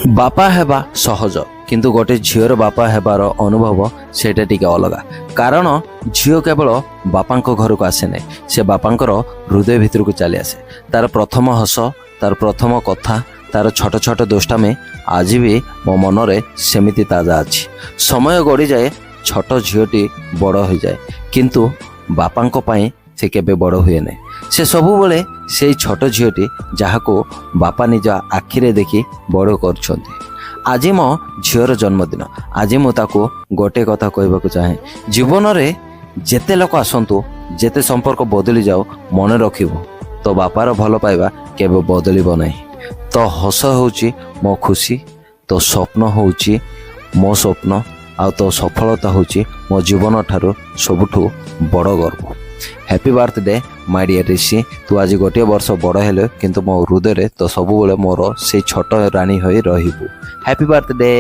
ବାପା ହେବା ସହଜ, କିନ୍ତୁ ଗୋଟେ ଝିଅର ବାପା ହେବାର ଅନୁଭବ ସେଇଟା ଟିକେ ଅଲଗା। କାରଣ ଝିଅ କେବଳ ବାପାଙ୍କ ଘରକୁ ଆସେ ନାହିଁ, ସେ ବାପାଙ୍କର ହୃଦୟ ଭିତରକୁ ଚାଲି ଆସେ। ତାର ପ୍ରଥମ ହସ, ତାର ପ୍ରଥମ କଥା, ତାର ଛୋଟ ଛୋଟ ଦୁଷ୍ଟାମି ଆଜି ବି ମୋ ମନରେ ସେମିତି ତାଜା ଅଛି। ସମୟ ଗଡ଼ିଯାଏ, ଛୋଟ ଝିଅଟି ବଡ଼ ହୋଇଯାଏ, କିନ୍ତୁ ବାପାଙ୍କ ପାଇଁ ସେ କେବେ ବଡ଼ ହୁଏ ନାହିଁ। ସେ ସବୁବେଳେ ସେଇ ଛୋଟ ଝିଅଟି ଯାହାକୁ ବାପା ନିଜ ଆଖିରେ ଦେଖି ବଡ଼ କରୁଛନ୍ତି। ଆଜି ମୋ ଝିଅର ଜନ୍ମଦିନ। ଆଜି ମୁଁ ତାକୁ ଗୋଟେ କଥା କହିବାକୁ ଚାହେଁ, ଜୀବନରେ ଯେତେ ଲୋକ ଆସନ୍ତୁ, ଯେତେ ସମ୍ପର୍କ ବଦଳି ଯାଉ, ମନେ ରଖିବୁ ତୋ ବାପାର ଭଲ ପାଇବା କେବେ ବଦଳିବ ନାହିଁ। ତୋ ହସ ହେଉଛି ମୋ ଖୁସି, ତୋ ସ୍ୱପ୍ନ ହେଉଛି ମୋ ସ୍ୱପ୍ନ, ଆଉ ତୋ ସଫଳତା ହେଉଛି ମୋ ଜୀବନ ଠାରୁ ସବୁଠୁ ବଡ଼ ଗର୍ବ। ହ୍ୟାପି ବାର୍ଥଡେ ମାଇ ଡିୟର ରିଷି। ତୁ ଆଜି ଗୋଟିଏ ବର୍ଷ ବଡ଼ ହେଲେ, କିନ୍ତୁ ମୋ ହୃଦୟରେ ତ ସବୁବେଳେ ମୋର ସେଇ ଛୋଟ ରାଣୀ ହୋଇ ରହିବୁ। Happy birthday.